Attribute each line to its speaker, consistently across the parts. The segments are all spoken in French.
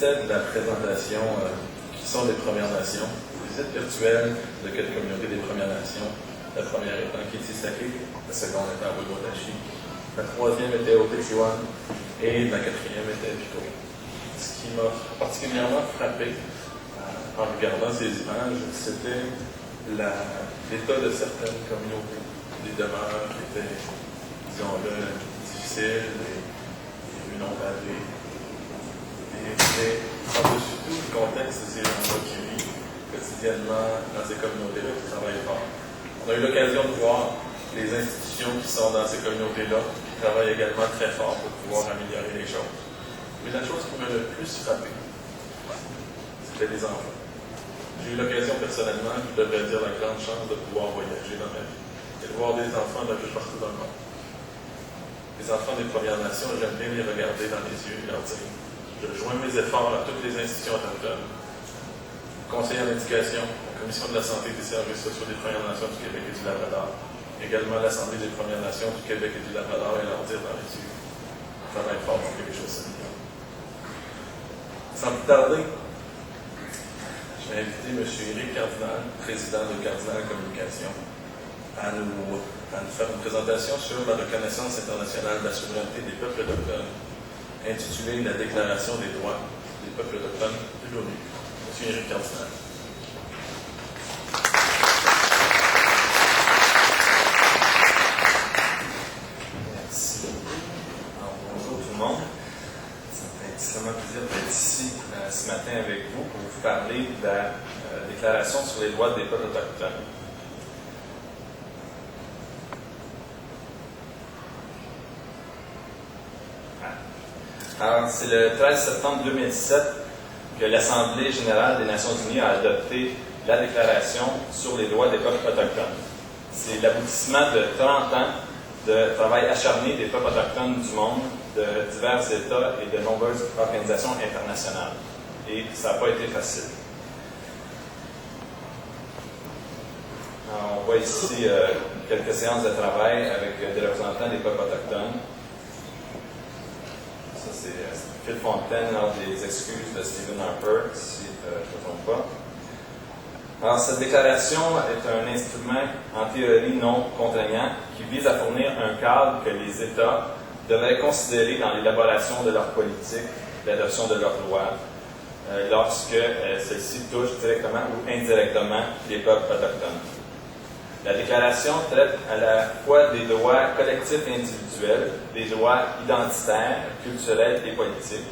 Speaker 1: procède de la présentation qui sont des Premières Nations, visite virtuelle de quelques communautés des Premières Nations. La première étant Kitisaki, la seconde étant Wegotashi, la troisième était Otechiwan et la quatrième était Pico. Ce qui m'a particulièrement frappé en regardant ces images, c'était l'état de certaines communautés, des demeures qui étaient, disons-le, difficiles, des rues non pavées, et par-dessus tout le contexte de ces gens-là qui vivent quotidiennement dans ces communautés-là, qui travaillent fort. On a eu l'occasion de voir les institutions qui sont dans ces communautés-là, qui travaillent également très fort pour pouvoir améliorer les choses. Mais la chose qui m'a le plus frappé, c'était les enfants. J'ai eu l'occasion personnellement, je devrais dire la grande chance de pouvoir voyager dans ma vie et de voir des enfants d'un peu partout dans le monde. Les enfants des Premières Nations, j'aime bien les regarder dans les yeux et leur dire: je joins mes efforts à toutes les institutions autochtones, conseil en éducation, la Commission de la santé et des services sociaux des Premières Nations du Québec et du Labrador, également l'Assemblée des Premières Nations du Québec et du Labrador, et leur dire dans les yeux: on travaille fort pour que les choses s'améliorent. Sans plus tarder, je vais inviter M. Éric Cardinal, président de Cardinal Communication, à nous faire une présentation sur la reconnaissance internationale de la souveraineté des peuples autochtones, intitulée La Déclaration des droits des peuples autochtones de l'ONU. M. Éric Cardinal.
Speaker 2: Merci. Alors, bonjour tout le monde. Ça me fait extrêmement plaisir d'être ici ce matin avec vous pour vous parler de la Déclaration sur les droits des peuples autochtones. Alors, c'est le 13 septembre 2007 que l'Assemblée générale des Nations unies a adopté la Déclaration sur les droits des peuples autochtones. C'est l'aboutissement de 30 ans de travail acharné des peuples autochtones du monde, de divers États et de nombreuses organisations internationales. Et ça n'a pas été facile. Alors, on voit ici quelques séances de travail avec des représentants des peuples autochtones. Ça, c'est Phil Fontaine lors des excuses de Stephen Harper, si je ne me trompe pas. Alors, cette déclaration est un instrument en théorie non contraignant qui vise à fournir un cadre que les États devraient considérer dans l'élaboration de leur politique, l'adoption de leurs lois, lorsque celles-ci touchent directement ou indirectement les peuples autochtones. La déclaration traite à la fois des droits collectifs et individuels, des droits identitaires, culturels et politiques,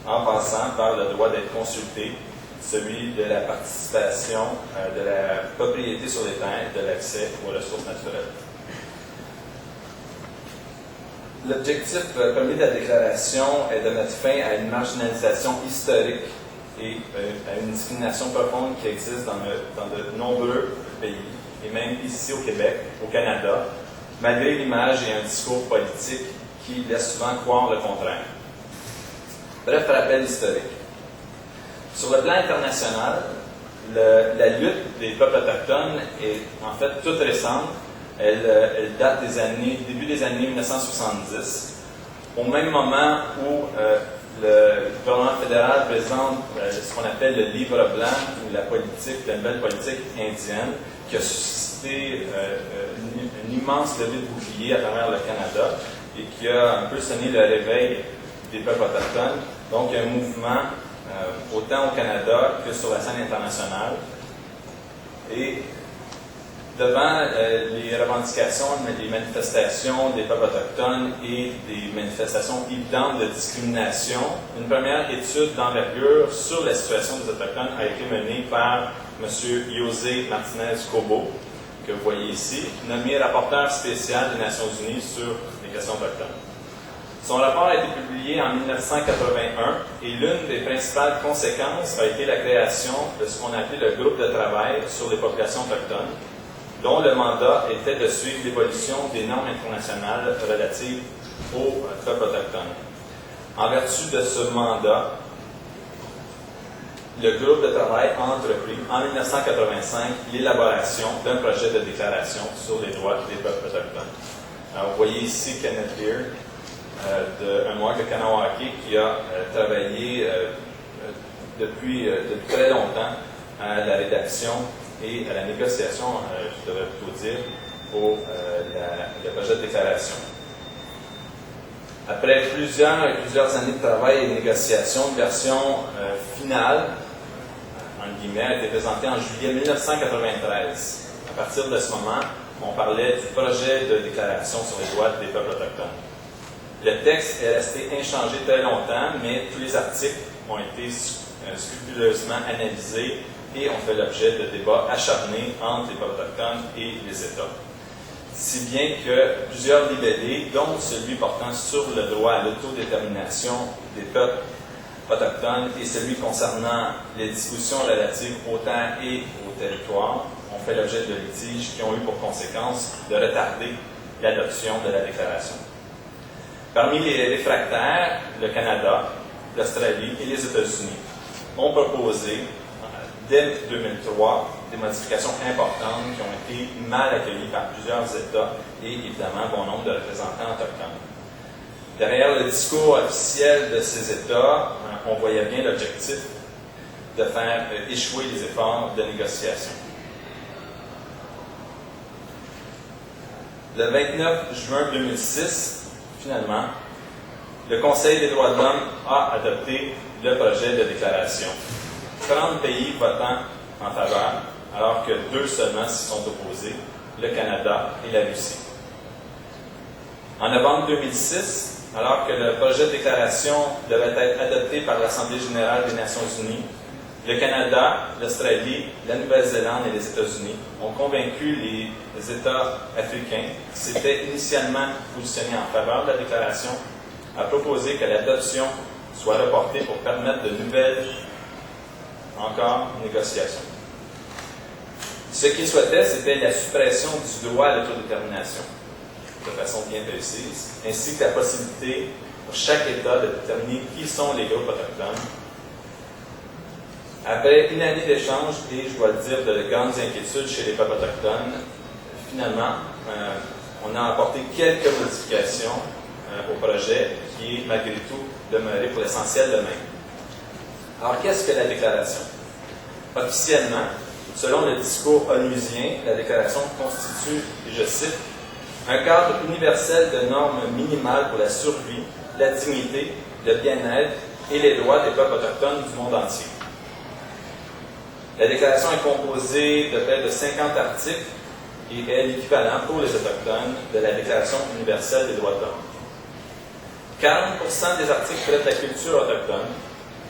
Speaker 2: en passant par le droit d'être consulté, celui de la participation, de la propriété sur les terres, de l'accès aux ressources naturelles. L'objectif premier de la déclaration est de mettre fin à une marginalisation historique et à une discrimination profonde qui existe dans de nombreux pays, et même ici au Québec, au Canada, malgré l'image et un discours politique qui laisse souvent croire le contraire. Bref, rappel historique. Sur le plan international, la lutte des peuples autochtones est en fait toute récente. Elle date début des années 1970, au même moment où le gouvernement fédéral présente ce qu'on appelle le livre blanc ou la nouvelle politique indienne, qui a suscité une immense levée de boucliers à travers le Canada et qui a un peu sonné le réveil des peuples autochtones. Donc, il y a un mouvement autant au Canada que sur la scène internationale. Et devant les revendications, les manifestations des peuples autochtones et des manifestations évidentes de discrimination, une première étude d'envergure sur la situation des Autochtones a été menée par M. José Martinez-Cobo, que vous voyez ici, nommé rapporteur spécial des Nations unies sur les questions autochtones. Son rapport a été publié en 1981 et l'une des principales conséquences a été la création de ce qu'on a appelé le groupe de travail sur les populations autochtones, dont le mandat était de suivre l'évolution des normes internationales relatives aux peuples autochtones. En vertu de ce mandat, le groupe de travail a entrepris en 1985 l'élaboration d'un projet de déclaration sur les droits des peuples autochtones. Alors, vous voyez ici Kenneth Lear, un Mohawk de Kanawake, qui a travaillé depuis très longtemps à la rédaction et à la négociation, je devrais plutôt dire, pour le projet de déclaration. Après plusieurs années de travail et de négociation, une version finale, en guillemets, a été présentée en juillet 1993. À partir de ce moment, on parlait du projet de déclaration sur les droits des peuples autochtones. Le texte est resté inchangé très longtemps, mais tous les articles ont été scrupuleusement analysés et ont fait l'objet de débats acharnés entre les peuples autochtones et les États. Si bien que plusieurs libellés, dont celui portant sur le droit à l'autodétermination des peuples autochtones et celui concernant les dispositions relatives au temps et au territoire, ont fait l'objet de litiges qui ont eu pour conséquence de retarder l'adoption de la déclaration. Parmi les réfractaires, le Canada, l'Australie et les États-Unis ont proposé, dès 2003, des modifications importantes qui ont été mal accueillies par plusieurs États et évidemment bon nombre de représentants autochtones. Derrière le discours officiel de ces États, on voyait bien l'objectif de faire échouer les efforts de négociation. Le 29 juin 2006, finalement, le Conseil des droits de l'homme a adopté le projet de déclaration. 30 pays votant en faveur, alors que 2 seulement s'y sont opposés, le Canada et la Russie. En novembre 2006, alors que le projet de déclaration devait être adopté par l'Assemblée générale des Nations unies, le Canada, l'Australie, la Nouvelle-Zélande et les États-Unis ont convaincu les États africains qui s'étaient initialement positionnés en faveur de la déclaration à proposer que l'adoption soit reportée pour permettre de nouvelles négociations. Ce qu'ils souhaitaient, c'était la suppression du droit à l'autodétermination, de façon bien précise, ainsi que la possibilité pour chaque État de déterminer qui sont les groupes autochtones. Après une année d'échanges et, je dois le dire, de grandes inquiétudes chez les peuples autochtones, finalement, on a apporté quelques modifications au projet qui est, malgré tout, demeuré pour l'essentiel le même. Alors, qu'est-ce que la déclaration? Officiellement, selon le discours onusien, la déclaration constitue, et je cite, un cadre universel de normes minimales pour la survie, la dignité, le bien-être et les droits des peuples autochtones du monde entier. La déclaration est composée de près de 50 articles et est l'équivalent pour les Autochtones de la Déclaration universelle des droits de l'homme. 40% des articles traitent de la culture autochtone,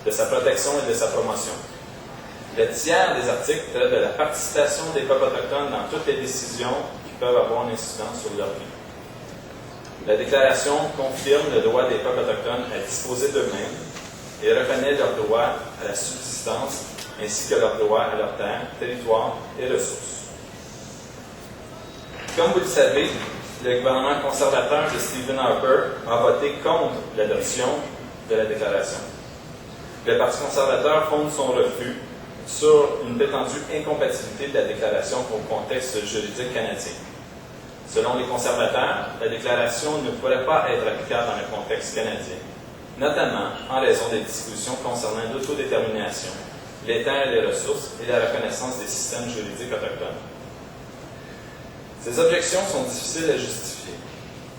Speaker 2: de sa protection et de sa promotion. Le tiers des articles traitent de la participation des peuples autochtones dans toutes les décisions qui peuvent avoir une incidence sur leur vie. La déclaration confirme le droit des peuples autochtones à disposer d'eux-mêmes et reconnaît leur droit à la subsistance ainsi que leur droit à leur terre, territoire et ressources. Comme vous le savez, le gouvernement conservateur de Stephen Harper a voté contre l'adoption de la déclaration. Le Parti conservateur fonde son refus sur une prétendue incompatibilité de la déclaration au contexte juridique canadien. Selon les conservateurs, la déclaration ne pourrait pas être applicable dans le contexte canadien, notamment en raison des dispositions concernant l'autodétermination, les terres et les ressources et la reconnaissance des systèmes juridiques autochtones. Ces objections sont difficiles à justifier.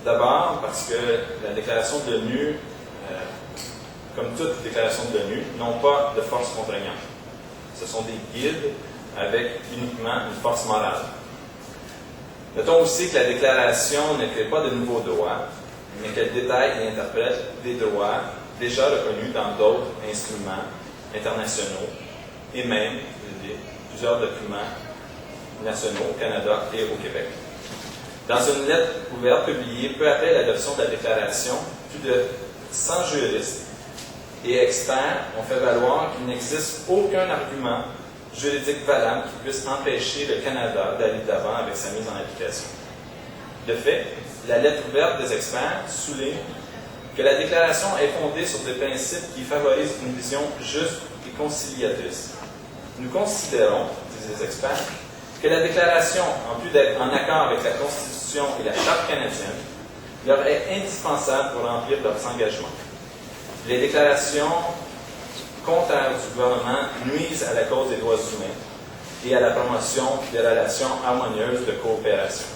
Speaker 2: D'abord, parce que la déclaration de l'ONU, comme toute déclaration de l'ONU, n'ont pas de force contraignante. Ce sont des guides avec uniquement une force morale. Notons aussi que la déclaration ne crée pas de nouveaux droits, mais qu'elle détaille et interprète des droits déjà reconnus dans d'autres instruments internationaux et même plusieurs documents nationaux au Canada et au Québec. Dans une lettre ouverte publiée peu après l'adoption de la déclaration, plus de 100 juristes et experts ont fait valoir qu'il n'existe aucun argument juridique valable qui puisse empêcher le Canada d'aller de l'avant avec sa mise en application. De fait, la lettre ouverte des experts souligne que la déclaration est fondée sur des principes qui favorisent une vision juste et conciliatrice. Nous considérons, disent les experts, que la déclaration, en plus d'être en accord avec la Constitution et la Charte canadienne, leur est indispensable pour remplir leurs engagements. Les déclarations contraires du gouvernement nuisent à la cause des droits humains et à la promotion des relations harmonieuses de coopération.